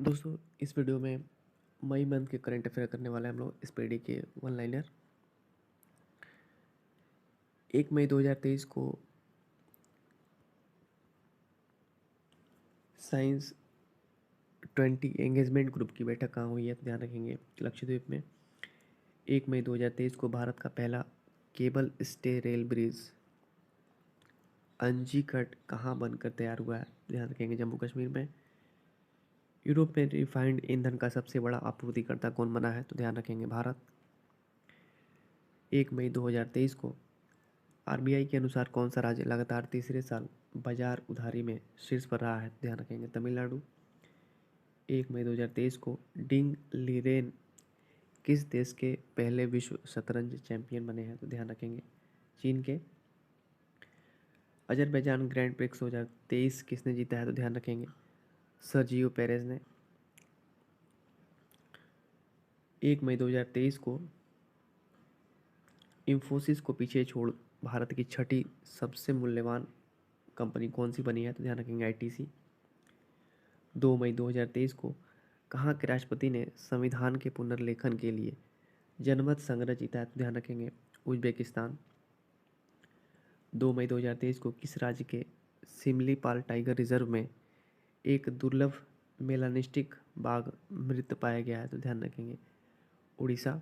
दोस्तों इस वीडियो में मई मंथ के करंट अफेयर करने वाले हैं हम लोग स्पीडी के वन लाइनर। 1 मई 2023 को साइंस 20 एंगेजमेंट ग्रुप की बैठक कहाँ हुई है तो ध्यान रखेंगे लक्षद्वीप में। 1 मई 2023 को भारत का पहला केबल स्टे रेल ब्रिज अंजीकट कहाँ बनकर तैयार हुआ है, ध्यान रखेंगे जम्मू कश्मीर में। यूरोप में रिफाइंड ईंधन का सबसे बड़ा आपूर्तिकर्ता कौन बना है तो ध्यान रखेंगे भारत। 1 मई 2023 को आरबीआई के अनुसार कौन सा राज्य लगातार तीसरे साल बाजार उधारी में शीर्ष पर रहा है, ध्यान रखेंगे तमिलनाडु। 1 मई 2023 को डिंग लीरेन किस देश के पहले विश्व शतरंज चैंपियन बने हैं तो ध्यान रखेंगे चीन के। अजरबैजान ग्रैंड प्रिक्स 2023 किसने जीता है तो ध्यान रखेंगे सर्जियो पेरेज ने। 1 मई 2023 को इंफोसिस को पीछे छोड़ भारत की छठी सबसे मूल्यवान कंपनी कौन सी बनी है तो ध्यान रखेंगे आईटीसी। 2 मई 2023 को कहाँ के राष्ट्रपति ने संविधान के पुनर्लेखन के लिए जनमत संग्रह जीता है तो ध्यान रखेंगे उज्बेकिस्तान। 2 मई 2023 को किस राज्य के सिमलीपाल टाइगर रिजर्व में एक दुर्लभ मेलानिस्टिक बाघ मृत पाया गया है तो ध्यान रखेंगे उड़ीसा।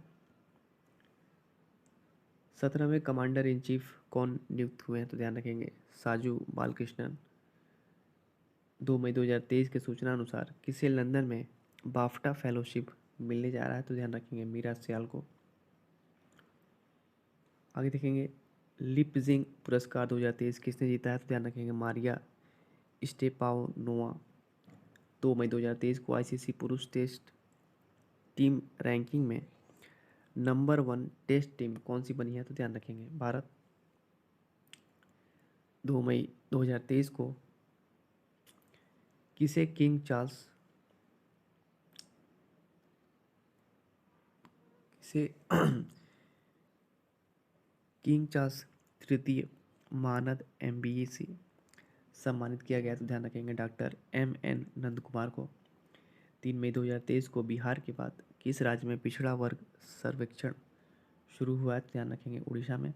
17वें कमांडर इन चीफ कौन नियुक्त हुए हैं तो ध्यान रखेंगे साजू बालकृष्णन। 2 मई 2023 के सूचना अनुसार किसे लंदन में बाफ्टा फेलोशिप मिलने जा रहा है तो ध्यान रखेंगे मीरा सियाल को। आगे देखेंगे लिपजिंग पुरस्कार 2023 किसने जीता है तो ध्यान रखेंगे मारिया स्टेपानोवा। 2 मई 2023 को आईसीसी पुरुष टेस्ट टीम रैंकिंग में नंबर 1 टेस्ट टीम कौन सी बनी है तो ध्यान रखेंगे भारत। 2 मई 2023 को किसे किंग चार्ल्स तृतीय मानद एमबीई से सम्मानित किया गया तो ध्यान रखेंगे डॉक्टर एमएन नंद कुमार को। 3 मई 2023 को बिहार के बाद किस राज्य में पिछड़ा वर्ग सर्वेक्षण शुरू हुआ है तो ध्यान रखेंगे उड़ीसा में।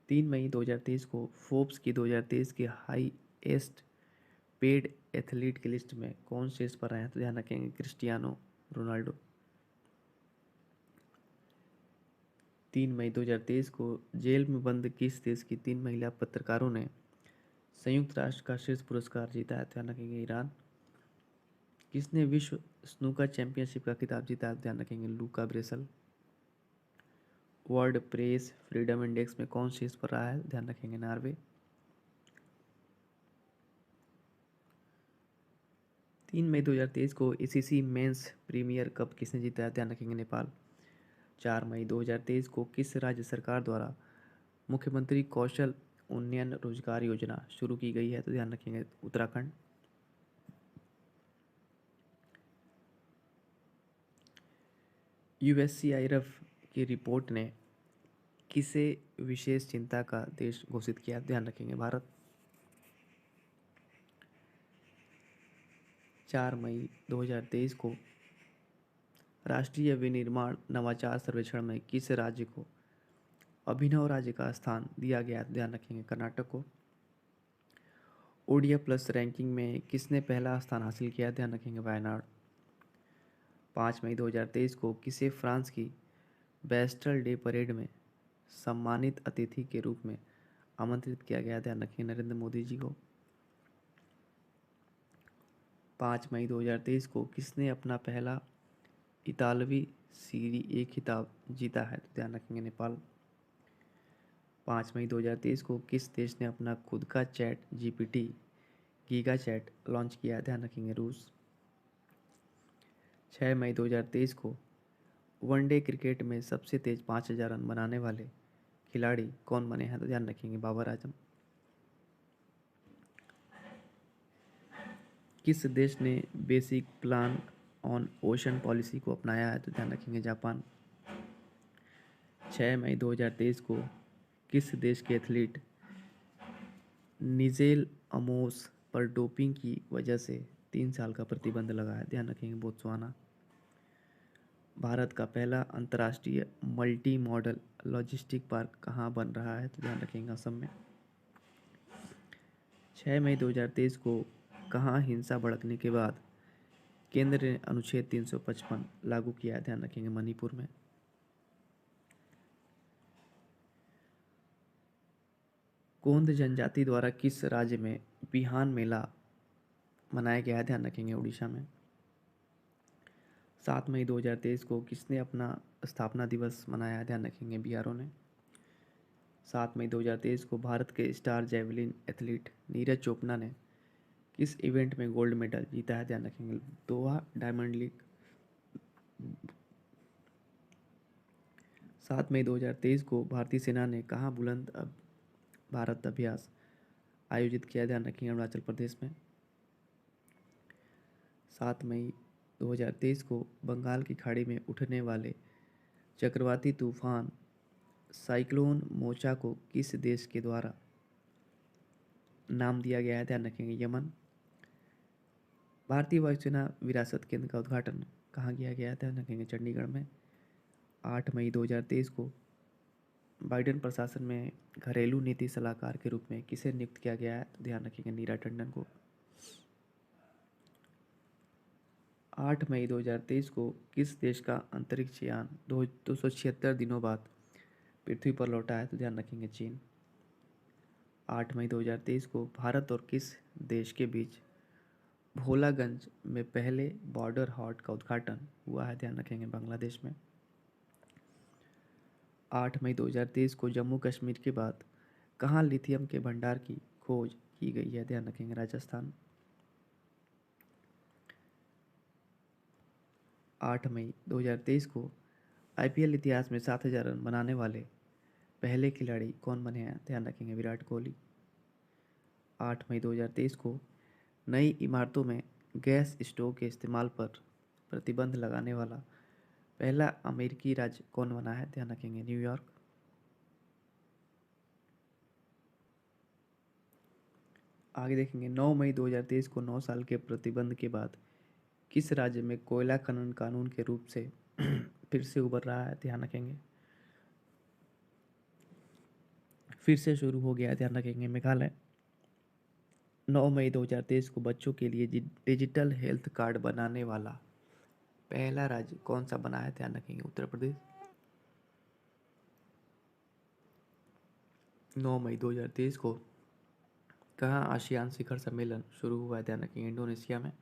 3 मई 2023 को फोर्ब्स की 2023 के हाईएस्ट पेड एथलीट की लिस्ट में कौन शीर्ष पर रहे हैं तो ध्यान रखेंगे क्रिस्टियानो रोनाल्डो। 3 मई 2023 को जेल में बंद किस देश की 3 महिला पत्रकारों ने संयुक्त राष्ट्र का शीर्ष पुरस्कार जीता है तो ध्यान रखेंगे ईरान। किसने विश्व स्नूकर चैंपियनशिप का खिताब जीता है तो ध्यान रखेंगे लूका ब्रेसल। वर्ल्ड प्रेस फ्रीडम इंडेक्स में कौन शीर्ष पर रहा है ध्यान रखेंगे नॉर्वे। 3 मई 2023 को एसीसी मेंस प्रीमियर कप किसने जीता है ध्यान रखेंगे नेपाल। 4 मई 2023 को किस राज्य सरकार द्वारा मुख्यमंत्री कौशल उन्नयन रोजगार योजना शुरू की गई है तो ध्यान रखेंगे उत्तराखंड। यूएससीआईएफ की रिपोर्ट ने किसे विशेष चिंता का देश घोषित किया ध्यान रखेंगे भारत। 4 मई 2023 को राष्ट्रीय विनिर्माण नवाचार सर्वेक्षण में किस राज्य को अभिनव राज्य का स्थान दिया गया ध्यान रखेंगे कर्नाटक को। ओडिया प्लस रैंकिंग में किसने पहला स्थान हासिल किया ध्यान रखेंगे वायनाड। 5 मई 2023 को किसे फ्रांस की बेस्टल डे परेड में सम्मानित अतिथि के रूप में आमंत्रित किया गया ध्यान रखेंगे नरेंद्र मोदी जी को। 5 मई 2023 को किसने अपना पहला इतालवी सीरी ए खिताब जीता है तो ध्यान रखेंगे नेपाल। 5 मई 2023 को किस देश ने अपना खुद का chat GPT giga chad launch किया ध्यान रखेंगे रूस। 6 मई 2023 को वनडे क्रिकेट में सबसे तेज 5000 रन बनाने वाले खिलाड़ी कौन बने हैं तो ध्यान रखेंगे बाबर आजम। किस देश ने basic plan on ocean policy को अपनाया है तो ध्यान रखेंगे जापान। 6 मई 2023 को किस देश के एथलीट निजेल अमोस पर डोपिंग की वजह से 3 साल का प्रतिबंध लगा है, ध्यान रखेंगे। बोत्सवाना। भारत का पहला अंतर्राष्ट्रीय मल्टी मॉडल लॉजिस्टिक पार्क कहाँ बन रहा है, तो ध्यान रखेंगे असम में। 6 मई 2023 को कहाँ हिंसा भड़कने के बाद केंद्र ने अनुच्छेद 355 लागू किया है, ध्यान रखेंगे। मणिपुर में। गोंड जनजाति द्वारा किस राज्य में बिहान मेला मनाया गया है, ध्यान रखेंगे। उड़ीसा में। 7 मई 2023 को किसने अपना स्थापना दिवस मनाया, ध्यान रखेंगे। बीआरओ ने। 7 मई 2023 को भारत के star javelin athlete Neeraj Chopra ने किस इवेंट में गोल्ड मेडल जीता है, ध्यान रखेंगे। दोहा डायमंड लीग। 7 मई 2023 को भारतीय सेना ने कहाँ बुलंद भारत अभ्यास आयोजित किया, ध्यान रखेंगे। अरुणाचल प्रदेश में। 7 मई 2023 को बंगाल की खाड़ी में उठने वाले चक्रवाती तूफान साइक्लोन मोचा को किस देश के द्वारा नाम दिया गया है, ध्यान रखेंगे। यमन। भारतीय वायुसेना विरासत केंद्र का उद्घाटन कहाँ किया गया है, ध्यान रखेंगे। चंडीगढ़ में। 8 मई 2023 को बाइडेन प्रशासन में घरेलू नीति सलाहकार के रूप में किसे नियुक्त किया गया है, तो ध्यान रखेंगे। नीरा टंडन को। 8 मई 2023 को किस देश का अंतरिक्ष यान 276 दिनों बाद पृथ्वी पर लौटा है, तो ध्यान रखेंगे। चीन। 8 मई 2023 को भारत और किस देश के बीच भोलागंज में पहले बॉर्डर हाट का उद्घाटन हुआ है, ध्यान रखेंगे। बांग्लादेश में। 8 मई 2023 को जम्मू कश्मीर के बाद कहाँ लिथियम के भंडार की खोज की गई है, ध्यान रखेंगे। राजस्थान। 8 मई 2023 को आईपीएल इतिहास में 7,000 रन बनाने वाले पहले खिलाड़ी कौन बने हैं, ध्यान रखेंगे। विराट कोहली। 8 मई 2023 को नई इमारतों में गैस स्टोव के इस्तेमाल पर प्रतिबंध लगाने वाला पहला अमेरिकी राज्य कौन बना है, ध्यान रखेंगे। न्यूयॉर्क। आगे देखेंगे। 9 मई 2023 को 9 साल के प्रतिबंध के बाद किस राज्य में कोयला खनन कानून के रूप से फिर से उभर रहा है, ध्यान रखेंगे। फिर से शुरू हो गया है, ध्यान रखेंगे। मेघालय। 9 मई 2023 को बच्चों के लिए डिजिटल हेल्थ कार्ड बनाने वाला पहला राज्य कौन सा बना है, ध्यान रखेंगे। उत्तर प्रदेश। 9 मई 2023 को कहाँ आसियान शिखर सम्मेलन शुरू हुआ है, ध्यान रखेंगे। इंडोनेशिया में।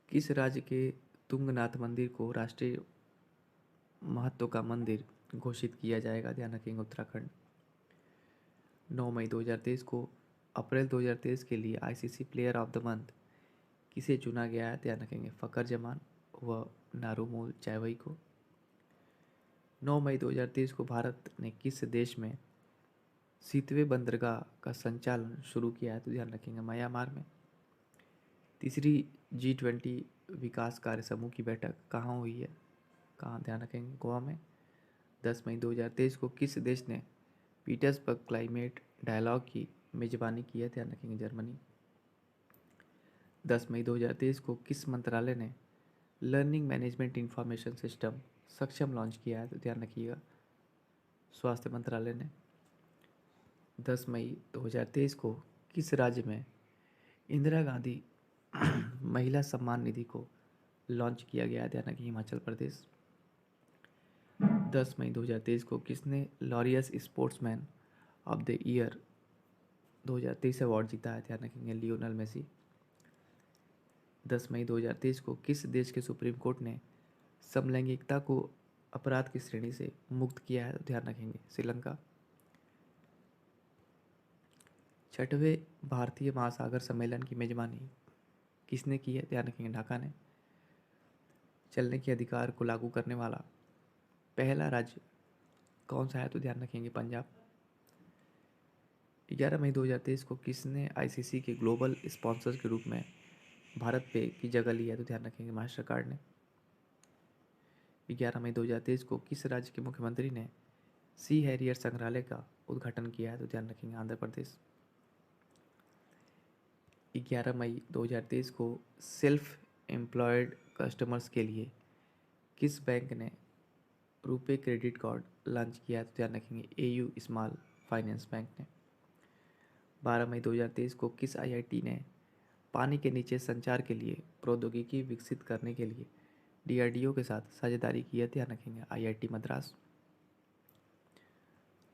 किस राज्य के तुंगनाथ मंदिर को राष्ट्रीय महत्व का मंदिर घोषित किया जाएगा, ध्यान रखेंगे। उत्तराखंड। 9 मई 2023 को अप्रैल 2023 के लिए ICC player of the month किसे चुना गया है, ध्यान रखेंगे। फ़खर जमान व नारुमोल चैवई को। 9 मई 2023 को भारत ने किस देश में सीतवे बंदरगाह का संचालन शुरू किया है, तो ध्यान रखेंगे। म्यांमार में। तीसरी G20 विकास कार्य समूह की बैठक कहाँ हुई है, कहाँ, ध्यान रखेंगे। गोवा में। 10 मई 2023 को किस देश ने पीटर्सबर्ग क्लाइमेट डायलॉग की मेजबानी की है, ध्यान रखेंगे। जर्मनी। 10 मई 2023 को किस मंत्रालय ने लर्निंग मैनेजमेंट इंफॉर्मेशन सिस्टम सक्षम लॉन्च किया है, तो ध्यान रखिएगा। स्वास्थ्य मंत्रालय ने। 10 मई 2023 को किस राज्य में इंदिरा गांधी महिला सम्मान निधि को लॉन्च किया गया है, ध्यान रखिए। हिमाचल प्रदेश। 10 मई 2023 को किसने Laureus sportsman of the year 2023 award जीता है, ध्यान रखेंगे। Lionel Messi. 10 मई 2023 को किस देश के सुप्रीम कोर्ट ने समलैंगिकता को अपराध की श्रेणी से मुक्त किया है, तो ध्यान रखेंगे। श्रीलंका। 6वें भारतीय महासागर सम्मेलन की मेजबानी किसने की है, ध्यान रखेंगे। ढाका ने। चलने के अधिकार को लागू करने वाला पहला राज्य कौन सा है, तो ध्यान रखेंगे। पंजाब। 11 मई 2023 को किसने आईसीसी के ग्लोबल स्पॉन्सर के रूप में भारत पे की जगह ली है, तो ध्यान रखेंगे। मास्टर कार्ड ने। 11 मई 2023 को किस राज्य के मुख्यमंत्री ने सी हैरियर संग्रहालय का उद्घाटन किया है, तो ध्यान रखेंगे। आंध्र प्रदेश। 11 मई 2023 को सेल्फ एम्प्लॉयड कस्टमर्स के लिए किस बैंक ने रुपे क्रेडिट कार्ड लॉन्च किया है? तो ध्यान रखेंगे एयू स्मॉल फाइनेंस बैंक ने। 12 मई 2023 को किस आईआईटी ने पानी के नीचे संचार के लिए प्रौद्योगिकी विकसित करने के लिए डीआरडीओ के साथ साझेदारी की है? ध्यान रखेंगे आईआईटी मद्रास।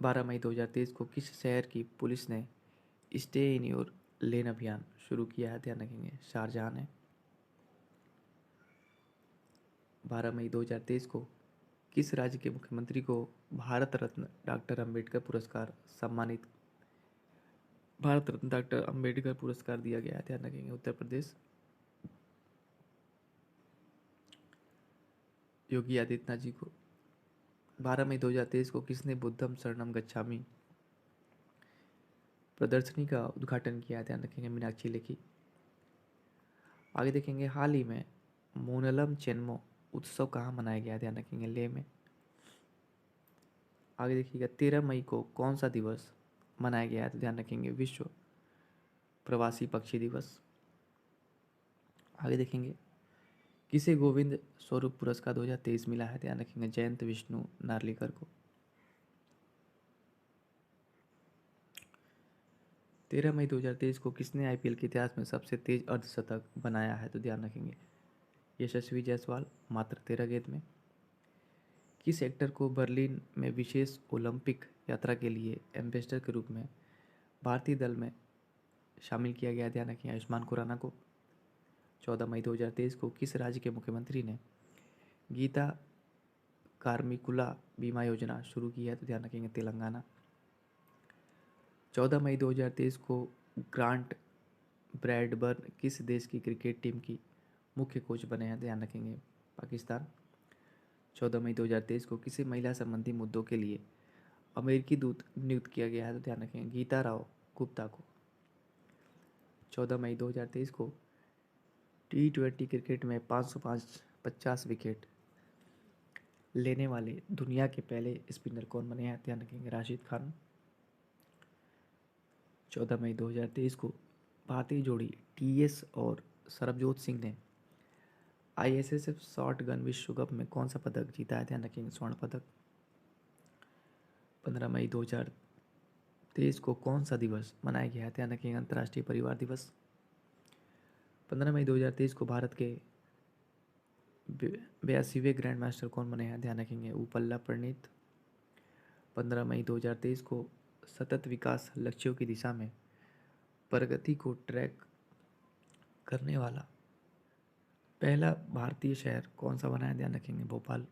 12 मई 2023 को किस शहर की पुलिस ने स्टे इन योर लेन अभियान शुरू किया है? ध्यान रखेंगे शारजाह ने। 12 मई 2023 को किस राज्य के मुख्यमंत्री को भारत रत्न डॉक्टर अंबेडकर पुरस्कार दिया गया है? ध्यान रखेंगे उत्तर प्रदेश। योगी आदित्यनाथ जी को। 12 मई 2023 को किसने बुद्धम शरणम गच्छामि प्रदर्शनी का उद्घाटन किया है? ध्यान रखेंगे मीनाक्षी लेखी। आगे देखेंगे हाल ही में मोनलम चेन्मो उत्सव कहाँ मनाया गया? ध्यान रखेंगे लेह में। आगे देखिएगा 13 मई को कौन सा दिवस मनाया गया है? तो ध्यान रखेंगे विश्व प्रवासी पक्षी दिवस। आगे देखेंगे किसे गोविंद स्वरूप पुरस्कार 2023 मिला है? ध्यान रखेंगे जयंत विष्णु नार्लिकर को। 13 मई 2023 को किसने आईपीएल के इतिहास में सबसे तेज अर्धशतक बनाया है? तो ध्यान रखेंगे यशस्वी जायसवाल मात्र 13 गेंद में। किस एक्टर को बर्लिन में विशेष ओलंपिक यात्रा के लिए एम्बेसडर के रूप में भारतीय दल में शामिल किया गया? ध्यान रखेंगे आयुष्मान खुराना को। 14 मई 2023 को किस राज्य के मुख्यमंत्री ने गीता कार्मिकुला बीमा योजना शुरू की है? तो ध्यान रखेंगे तेलंगाना। 14 मई 2023 को ग्रांट ब्रैडबर्न किस देश की क्रिकेट टीम की मुख्य कोच बने हैं? ध्यान रखेंगे पाकिस्तान। 14 मई 2023 को किसी महिला संबंधी मुद्दों के लिए अमेरिकी दूत नियुक्त किया गया है? तो ध्यान रखेंगे गीता राव गुप्ता को। 14 मई 2023 को T20 क्रिकेट में 550 विकेट लेने वाले दुनिया के पहले स्पिनर कौन बने हैं? ध्यान रखेंगे राशिद खान। 14 मई 2023 को भारतीय जोड़ी टीएस और सरबजोत सिंह ने आईएसएसएफ शॉर्ट गन विश्व कप में कौन सा पदक जीता है? ध्यान रखेंगे स्वर्ण पदक। 15 मई 2023 को कौन सा दिवस मनाया गया है? ध्यान रखेंगे अंतर्राष्ट्रीय परिवार दिवस। 15 मई 2023 को भारत के 82वें ग्रैंड मास्टर कौन बने हैं? ध्यान रखेंगे उपल्ला प्रणीत। 15 मई 2023 को सतत विकास लक्ष्यों की दिशा में प्रगति को ट्रैक करने वाला पहला भारतीय शहर कौन सा बना है? ध्यान रखेंगे भोपाल।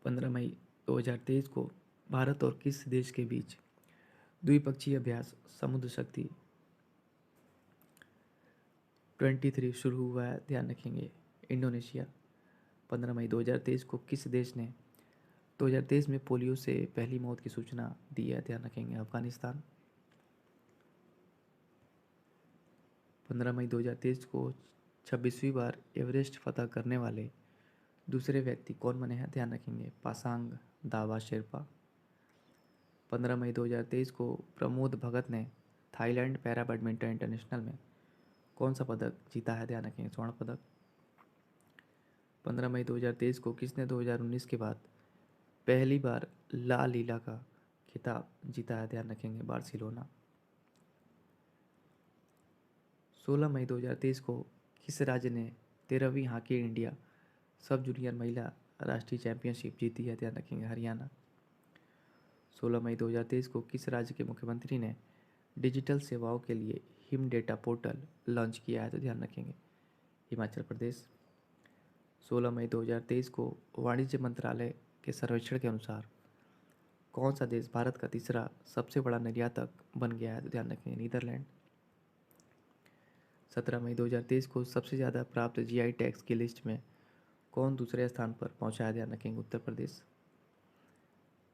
15 मई 2023 को भारत और किस देश के बीच द्विपक्षीय अभ्यास समुद्र शक्ति 23 शुरू हुआ है? ध्यान रखेंगे इंडोनेशिया। 15 मई 2023 को किस देश ने 2023 में पोलियो से पहली मौत की सूचना दी है? ध्यान रखेंगे अफगानिस्तान। 15 मई 2023 को 26वीं बार एवरेस्ट फतह करने वाले दूसरे व्यक्ति कौन बने हैं? ध्यान रखेंगे पासांग दावा शेरपा। 15 मई 2023 को प्रमोद भगत ने थाईलैंड पैरा बैडमिंटन इंटरनेशनल में कौन सा पदक जीता है? ध्यान रखेंगे स्वर्ण पदक। 15 मई 2023 को किसने 2019 के बाद पहली बार ला लीला का खिताब जीता है? ध्यान रखेंगे बार्सिलोना। 16 मई 2023 को किस राज्य ने 13वीं हॉकी इंडिया सब जूनियर महिला राष्ट्रीय चैंपियनशिप जीती है? ध्यान रखेंगे हरियाणा। 16 मई 2023 को किस राज्य के मुख्यमंत्री ने डिजिटल सेवाओं के लिए हिम डेटा पोर्टल लॉन्च किया है? तो ध्यान रखेंगे हिमाचल प्रदेश। 16 मई 2023 को वाणिज्य मंत्रालय के सर्वेक्षण के अनुसार कौन सा देश भारत का तीसरा सबसे बड़ा निर्यातक बन गया है? तो ध्यान रखेंगे नीदरलैंड। 17 मई 2023 को सबसे ज़्यादा प्राप्त जीआई टैग्स की लिस्ट में कौन दूसरे स्थान पर पहुंचा है? ध्यान रखेंगे उत्तर प्रदेश।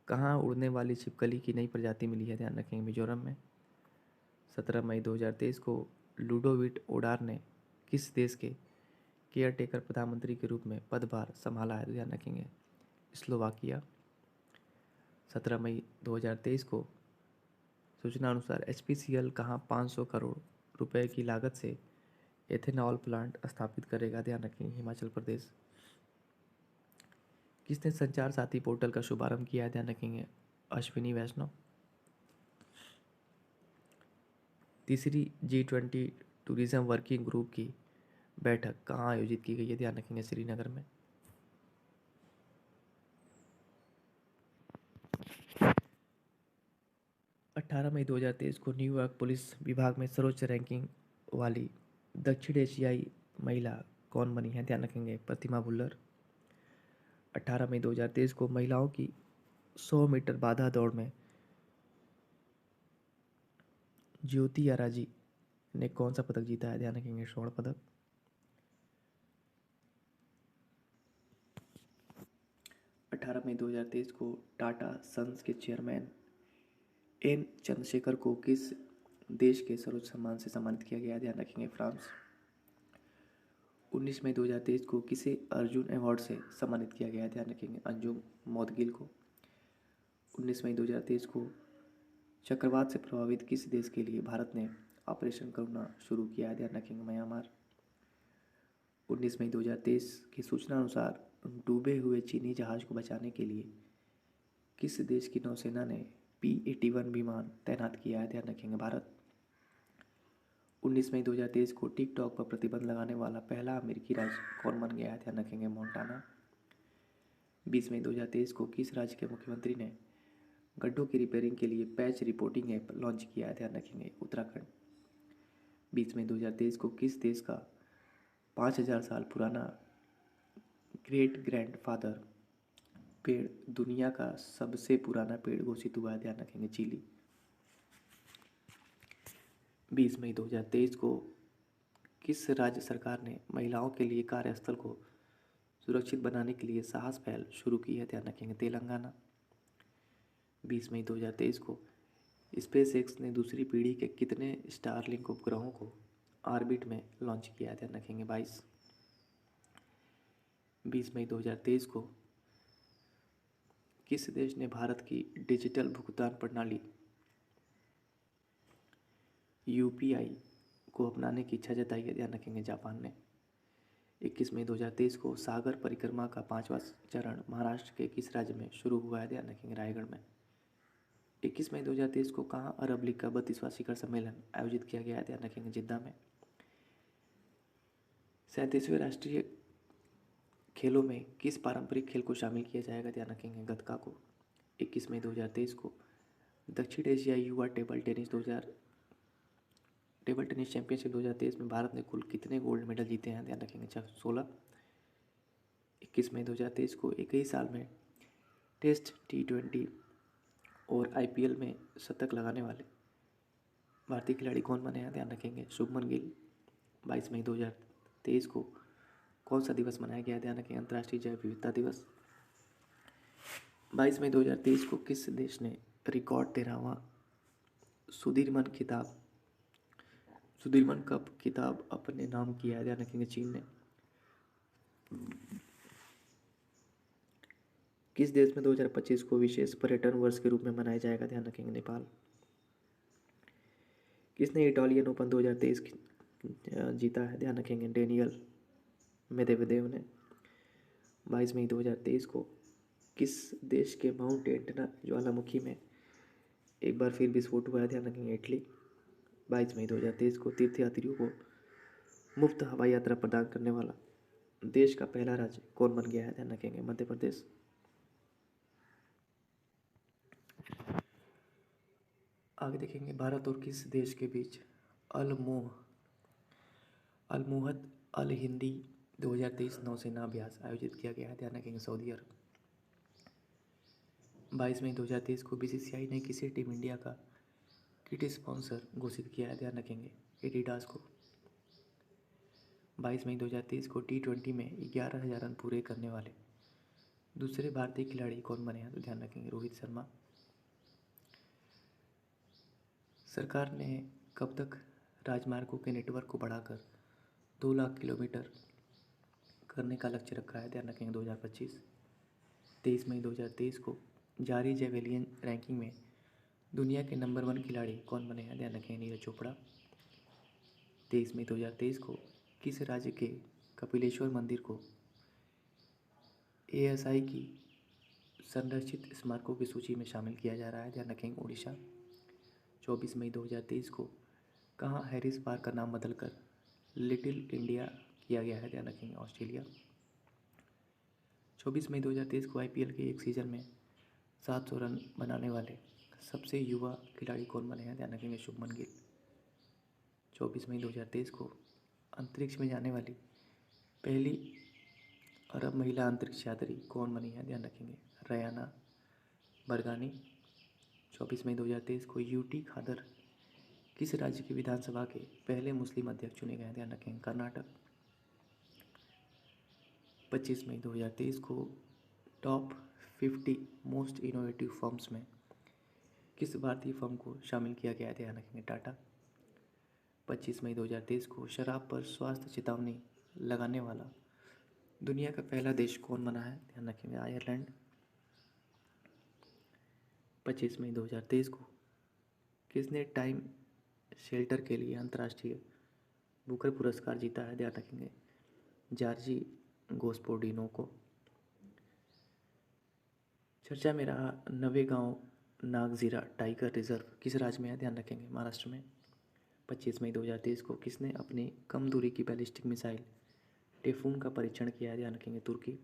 कहाँ उड़ने वाली छिपकली की नई प्रजाति मिली है? ध्यान रखेंगे मिजोरम में। 17 मई 2023 को लुडोविट ओडार ने किस देश के केयरटेकर प्रधानमंत्री के रूप में पदभार संभाला है? ध्यान रखेंगे स्लोवाकिया। 17 मई 2023 को सूचना अनुसार एचपीसीएल कहाँ 500 करोड़ रुपए की लागत से एथेनॉल प्लांट स्थापित करेगा, ध्यान रखेंगे, हिमाचल प्रदेश। किसने संचार साथी पोर्टल का शुभारंभ किया है, ध्यान रखेंगे, अश्विनी वैष्णव। तीसरी G20 टूरिज्म वर्किंग ग्रुप की बैठक कहाँ आयोजित की गई है, ध्यान रखेंगे, श्रीनगर में। अट्ठारह मई 2023 को न्यूयॉर्क पुलिस विभाग में सर्वोच्च रैंकिंग वाली दक्षिण एशियाई महिला कौन बनी है, ध्यान रखेंगे, प्रतिमा भुल्लर। 18 मई 2023 को महिलाओं की 100 मीटर बाधा दौड़ में ज्योति आराजी ने कौन सा पदक जीता है, ध्यान रखेंगे, स्वर्ण पदक। 18 मई 2023 को टाटा सन्स के चेयरमैन एन चंद्रशेखर को किस देश के सर्वोच्च सम्मान से सम्मानित किया गया, ध्यान रखेंगे, फ्रांस। 19 मई 2023 को किसे अर्जुन अवार्ड से सम्मानित किया गया, ध्यान रखेंगे, अंजुम मोदगिल को। 19 मई 2023 को चक्रवात से प्रभावित किस देश के लिए भारत ने ऑपरेशन करुणा शुरू किया है, ध्यान रखेंगे, म्यांमार। 19 मई 2023 की सूचना अनुसार डूबे हुए चीनी जहाज को बचाने के लिए किस देश की नौसेना ने P-81 विमान तैनात किया है, ध्यान रखेंगे, भारत। 19 मई 2023 को टिकटॉक पर प्रतिबंध लगाने वाला पहला अमेरिकी राज्य कौन बन गया है, ध्यान रखेंगे, मोंटाना। 20 मई 2023 को किस राज्य के मुख्यमंत्री ने गड्ढों की रिपेयरिंग के लिए पैच रिपोर्टिंग ऐप लॉन्च किया है, ध्यान रखेंगे, उत्तराखंड। 20 मई 2023 को किस देश का 5000 साल पुराना ग्रेट ग्रैंडफादर पेड़ दुनिया का सबसे पुराना पेड़ घोषित हुआ है, ध्यान रखेंगे, चिली। 20 मई 2023 को किस राज्य सरकार ने महिलाओं के लिए कार्यस्थल को सुरक्षित बनाने के लिए साहस पहल शुरू की है, ध्यान रखेंगे, तेलंगाना। 20 मई 2023 को स्पेस एक्स ने दूसरी पीढ़ी के कितने स्टारलिंक उपग्रहों को ऑर्बिट में लॉन्च किया है, ध्यान रखेंगे, 22। 20 मई 2023 को किस देश ने भारत की डिजिटल भुगतान प्रणाली UPI को अपनाने की इच्छा जताई है, ध्यान रखेंगे, जापान ने। 21 मई 2023 को सागर परिक्रमा का 5वां चरण महाराष्ट्र के किस राज्य में शुरू हुआ है, ध्यान रखेंगे, रायगढ़ में। 21 मई 2023 को कहाँ अरब लीग का 32वां शिखर सम्मेलन आयोजित किया गया है, ध्यान रखेंगे, जिद्दा में। 37वें राष्ट्रीय खेलों में किस पारंपरिक खेल को शामिल किया जाएगा, ध्यान रखेंगे, गतका को। 21 मई 2023 को दक्षिण एशियाई युवा टेबल टेनिस चैंपियनशिप 2023 में भारत ने कुल कितने गोल्ड मेडल जीते हैं, ध्यान रखेंगे, 16। 21 मई 2023 को एक ही साल में टेस्ट T20 और IPL में शतक लगाने वाले भारतीय खिलाड़ी कौन बने हैं, ध्यान रखेंगे, शुभमन गिल। 22 मई 2023 को कौन सा दिवस मनाया गया, ध्यान रखेंगे, अंतर्राष्ट्रीय जैव विविधता दिवस। 22 मई 2023 को किस देश ने रिकॉर्ड 13वां सुदीर्मन कप खिताब अपने नाम किया है, ध्यान रखेंगे, चीन ने। किस देश में 2025 को विशेष पर्यटन वर्ष के रूप में मनाया जाएगा, ध्यान रखेंगे, नेपाल। किसने इटालियन ओपन 2023 जीता है, ध्यान रखेंगे, डेनियल मेदवेदेव ने। 22 मई 2023 को किस देश के माउंट एटना ज्वालामुखी में एक बार फिर विस्फोट हुआ है, ध्यान रखेंगे, इटली। 22 मई 2023 को तीर्थयात्रियों को मुफ्त हवाई यात्रा प्रदान करने वाला देश का पहला राज्य कौन बन गया है, ध्यान रखेंगे, मध्य प्रदेश। आगे देखेंगे भारत और किस देश के बीच अलमुहद अल हिंदी 2023 नौसेना अभ्यास आयोजित किया गया है, ध्यान रखेंगे, सऊदी अरब। 22 मई 2023 को BCCI ने किसी टीम इंडिया का किट स्पॉन्सर घोषित किया है, ध्यान रखेंगे, एडिडास को। 22 मई 2023 को T20 में 11,000 रन पूरे करने वाले दूसरे भारतीय खिलाड़ी कौन बने हैं, तो ध्यान रखेंगे, रोहित शर्मा। सरकार ने कब तक राजमार्गों के नेटवर्क को बढ़ाकर 2 लाख किलोमीटर करने का लक्ष्य रखा है, ध्यान रखेंगे, 2025। 23 मई 2023 को जारी जेवेलियन रैंकिंग में दुनिया के नंबर 1 खिलाड़ी कौन बने हैं, ध्यान रखेंगे, नीरज चोपड़ा। 23 मई 2023 को किस राज्य के कपिलेश्वर मंदिर को ASI की संरक्षित स्मारकों की सूची में शामिल किया जा रहा है? ध्यान रखेंगे उड़ीसा। 24 मई 2023 को कहाँ हैरिस पार्क का नाम बदलकर लिटिल इंडिया किया गया है? ध्यान रखेंगे ऑस्ट्रेलिया। 24 मई 2023 को IPL के एक सीज़न में 700 रन बनाने वाले सबसे युवा खिलाड़ी कौन बने हैं? ध्यान रखेंगे शुभमन गिल। 24 मई 2023 को अंतरिक्ष में जाने वाली पहली अरब महिला अंतरिक्ष यात्री कौन बनी है? ध्यान रखेंगे रयाना बरगानी। 24 मई 2023 को UT खादर किस राज्य की विधानसभा के पहले मुस्लिम अध्यक्ष चुने गए हैं? ध्यान रखेंगे कर्नाटक। 25 मई 2023 को टॉप 50 मोस्ट इनोवेटिव फर्म्स में किस भारतीय फर्म को शामिल किया गया है? ध्यान रखेंगे टाटा। 25 मई 2023 को शराब पर स्वास्थ्य चेतावनी लगाने वाला दुनिया का पहला देश कौन बना है? ध्यान रखेंगे आयरलैंड। 25 मई 2023 को किसने टाइम शेल्टर के लिए अंतर्राष्ट्रीय बुकर पुरस्कार जीता है? ध्यान रखेंगे जॉर्जी गोस्पोडिनो को। चर्चा में रहा नवेगांव नागजीरा टाइगर रिजर्व किस राज्य में है? ध्यान रखेंगे महाराष्ट्र में। 25 मई 2023 को किसने अपनी कम दूरी की बैलिस्टिक मिसाइल टेफून का परीक्षण किया है? ध्यान रखेंगे तुर्की।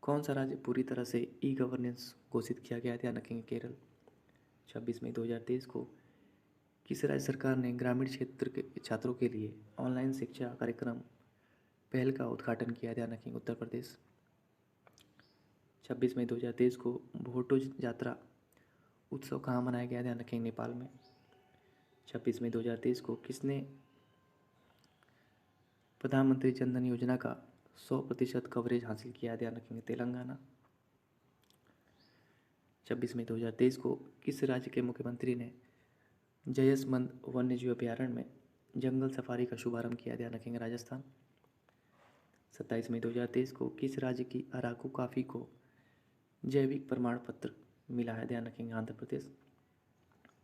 कौन सा राज्य पूरी तरह से ई-गवर्नेंस घोषित किया गया है? ध्यान रखेंगे केरल। 26 मई 2023 को किस राज्य सरकार ने ग्रामीण क्षेत्र के छात्रों के लिए ऑनलाइन शिक्षा कार्यक्रम पहल का उद्घाटन किया? ध्यान रखेंगे उत्तर प्रदेश। 26 मई 2023 को भोटो यात्रा उत्सव कहाँ मनाया गया? ध्यान रखेंगे नेपाल में। 26 मई 2023 को किसने प्रधानमंत्री जन धन योजना का 100% कवरेज हासिल किया? ध्यान रखेंगे तेलंगाना। 26 मई 2023 को किस राज्य के मुख्यमंत्री ने जयसमंद वन्यजीव अभयारण्य में जंगल सफारी का शुभारंभ किया? ध्यान रखेंगे राजस्थान। 27 मई 2023 को किस राज्य की अराकू कॉफ़ी को जैविक प्रमाण पत्र मिला है? ध्यान रखेंगे आंध्र प्रदेश।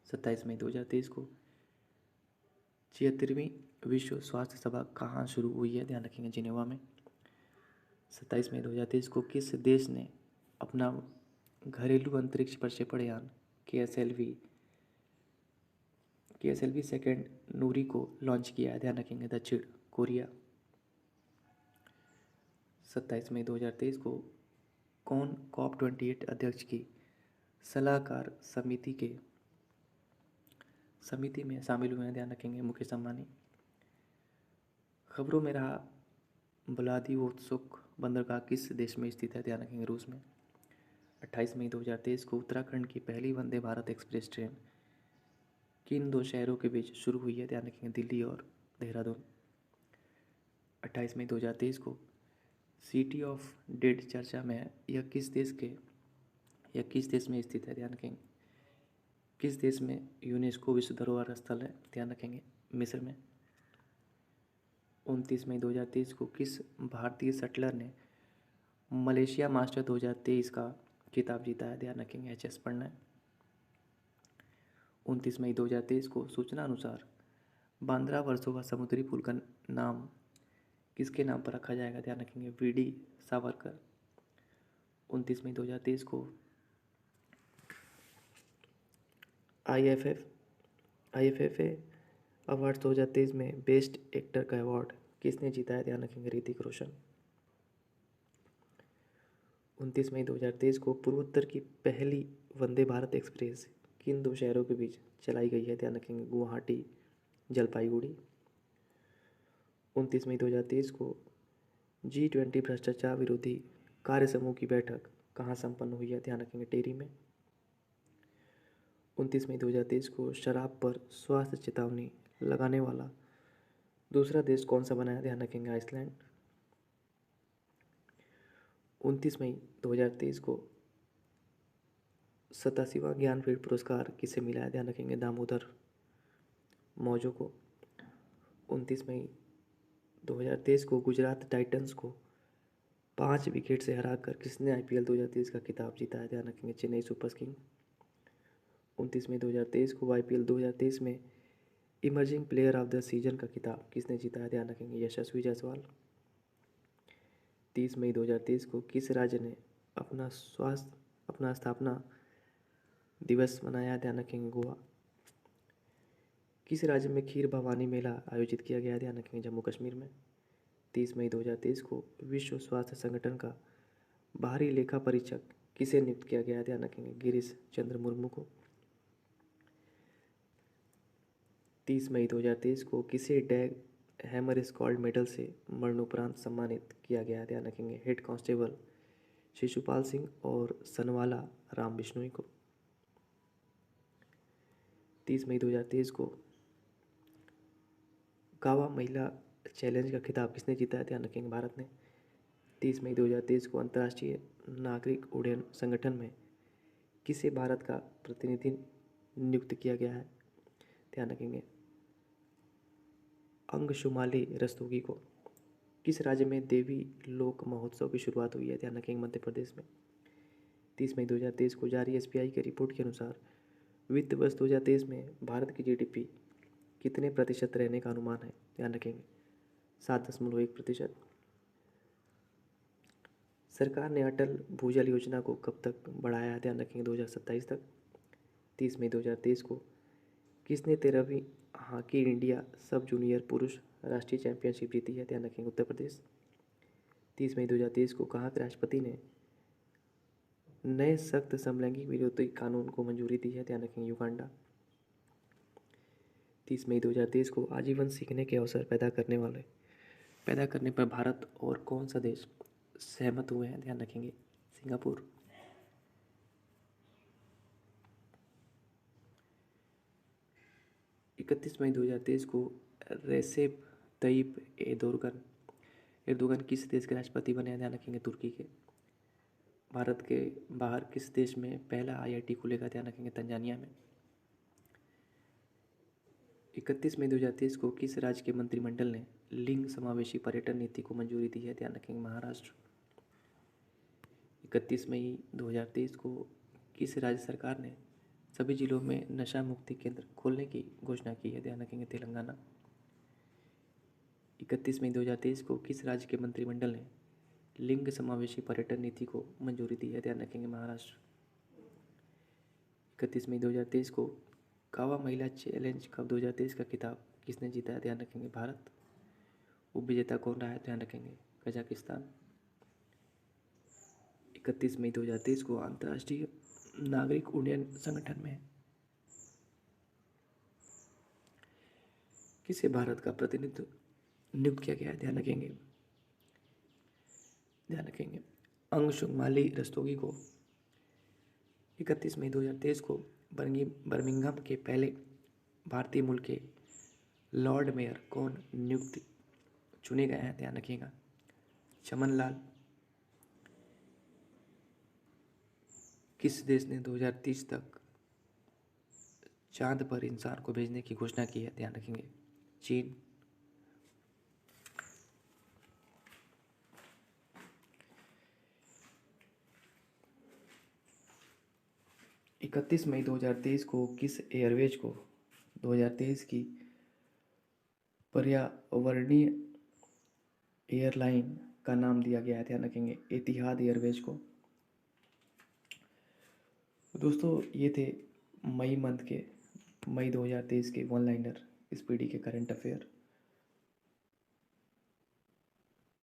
27 मई 2023 को 76वीं विश्व स्वास्थ्य सभा कहाँ शुरू हुई है? ध्यान रखेंगे जिनेवा में। 27 मई 2023 को किस देश ने अपना घरेलू अंतरिक्ष प्रक्षेपण यान KSLV सेकेंड नूरी को लॉन्च किया है? ध्यान रखेंगे दक्षिण कोरिया। 27 मई 2023 को कौन COP28 अध्यक्ष की सलाहकार समिति में शामिल हुए हैं? ध्यान रखेंगे मुकेश अंबानी। खबरों में रहा व्लादिवोस्तोक बंदरगाह किस देश में स्थित है? ध्यान रखेंगे रूस में। 28 मई 2023 को उत्तराखंड की पहली वंदे भारत एक्सप्रेस ट्रेन किन दो शहरों के बीच शुरू हुई है? ध्यान रखेंगे दिल्ली और देहरादून। 28 मई 2023 को सिटी ऑफ डेड चर्चा में यह किस देश में स्थित है? ध्यान रखेंगे किस देश में यूनेस्को विश्व धरोहर स्थल है? ध्यान रखेंगे मिस्र में। 29 मई 2023 को किस भारतीय शटलर ने मलेशिया मास्टर 2023 का खिताब जीता है? ध्यान रखेंगे HS प्रणय। 29 मई 2023 को सूचना अनुसार बांद्रा वर्सोवा समुद्री पुल का नाम किसके नाम पर रखा जाएगा? ध्यान रखेंगे VD सावरकर। 29 मई 2023 को IFFA अवार्ड 2023 में बेस्ट एक्टर का अवार्ड किसने जीता है? ध्यान रखेंगे ऋतिक रोशन। 29 मई 2023 को पूर्वोत्तर की पहली वंदे भारत एक्सप्रेस किन दो शहरों के बीच चलाई गई है? ध्यान रखेंगे गुवाहाटी जलपाईगुड़ी। 29 मई 2023 को G20 भ्रष्टाचार विरोधी कार्य समूह की बैठक कहाँ संपन्न हुई है? ध्यान रखेंगे टेरी में। 29 मई 2023 को शराब पर स्वास्थ्य चेतावनी लगाने वाला दूसरा देश कौन सा बना है? ध्यान रखेंगे आइसलैंड। 29 मई 2023 को 87वां ज्ञानपीठ पुरस्कार किसे मिला है? ध्यान रखेंगे दामोदर मौजो को। 29 मई 2023 को गुजरात टाइटंस को 5 विकेट से हराकर किसने IPL 2023 का खिताब जीता है? ध्यान रखेंगे चेन्नई सुपर किंग। 29 मई 2023 को IPL 2023 में emerging player of the season का खिताब किसने जीता है, ध्यान रखेंगे, यशस्वी जायसवाल। 30 मई 2023 को किस राज्य ने अपना स्थापना दिवस मनाया, ध्यान रखेंगे, गोवा। किस राज्य में खीर भवानी मेला आयोजित किया गया, ध्यान रखेंगे, जम्मू कश्मीर में। 30 मई 2023 को विश्व स्वास्थ्य संगठन का बाहरी लेखा परीक्षक किसे नियुक्त किया गया, ध्यान रखेंगे, गिरीश चंद्र मुर्मू को। 30 मई 2023 को किसे डैग हैमर स्क्वाड मेडल से मरणोपरांत सम्मानित किया गया, ध्यान रखेंगे, हेड कांस्टेबल शिशुपाल सिंह और सनवाला राम बिश्नोई को। 30 मई 2023 को गावा महिला चैलेंज का खिताब किसने जीता है, ध्यान रखेंगे, भारत ने। 30 मई 2023 को अंतर्राष्ट्रीय नागरिक उड्डयन संगठन में किसे भारत का प्रतिनिधि नियुक्त किया गया है, ध्यान रखेंगे, अंशुमाली रस्तोगी को। किस राज्य में देवी लोक महोत्सव की शुरुआत हुई है, ध्यान रखेंगे, मध्य प्रदेश में। 30 मई 2023 को जारी एसबीआई की रिपोर्ट के अनुसार वित्त वर्ष 2023 में भारत की जीडीपी कितने प्रतिशत रहने का अनुमान है, ध्यान रखेंगे, 7.1%। सरकार ने अटल भूजल योजना को कब तक बढ़ाया है, ध्यान रखेंगे, 2027 तक। 30 मई 2023 को किसने 13वीं हॉकी इंडिया सब जूनियर पुरुष राष्ट्रीय चैंपियनशिप जीती है, ध्यान रखेंगे, उत्तर प्रदेश। 30 मई 2023 को कहाँ के राष्ट्रपति ने नए सख्त समलैंगिक विरोधी कानून को मंजूरी दी है, ध्यान रखेंगे, युगांडा। 30 मई 2023 को आजीवन सीखने के अवसर पैदा करने पर भारत और कौन सा देश सहमत हुए हैं, ध्यान रखेंगे, सिंगापुर। 31 मई 2023 को रेसेप तय्यिप एर्दोगन किस देश के राष्ट्रपति बने हैं, ध्यान रखेंगे, तुर्की के। भारत के बाहर किस देश में पहला आईआईटी खुलेगा, ध्यान रखेंगे, तंजानिया में। 31 मई 2023 को किस राज्य के मंत्रिमंडल ने लिंग समावेशी पर्यटन नीति को मंजूरी दी है, ध्यान रखेंगे, महाराष्ट्र। 31 मई 2023 को किस राज्य सरकार ने सभी जिलों में नशा मुक्ति केंद्र खोलने की घोषणा की है, ध्यान रखेंगे, तेलंगाना। 31 मई 2023 को किस राज्य के मंत्रिमंडल ने लिंग समावेशी पर्यटन नीति को मंजूरी दी है, ध्यान रखेंगे, महाराष्ट्र। 31 मई 2023 को गावा महिला चैलेंज कप 2023 का खिताब किसने जीता है, ध्यान रखेंगे, भारत। उपविजेता कौन रहा है, ध्यान रखेंगे, कजाकिस्तान। 31 मई 2023 को अंतर्राष्ट्रीय नागरिक उड्डयन संगठन में किसे भारत का प्रतिनिधित्व नियुक्त किया गया है, ध्यान रखेंगे, अंशुमाली रस्तोगी को। 31 मई 2023 को बर्मिंघम के पहले भारतीय मूल के लॉर्ड मेयर कौन नियुक्त चुने गए हैं, ध्यान रखिएगा, चमन लाल। किस देश ने 2030 तक चांद पर इंसान को भेजने की घोषणा की है, ध्यान रखेंगे, चीन। 31 मई 2023 को किस एयरवेज को 2023 की पर्यावरणीय एयरलाइन का नाम दिया गया है, ध्यान रखेंगे, एतिहाद एयरवेज को। दोस्तों ये थे मई 2023 के वन लाइनर स्पीडी के करंट अफेयर।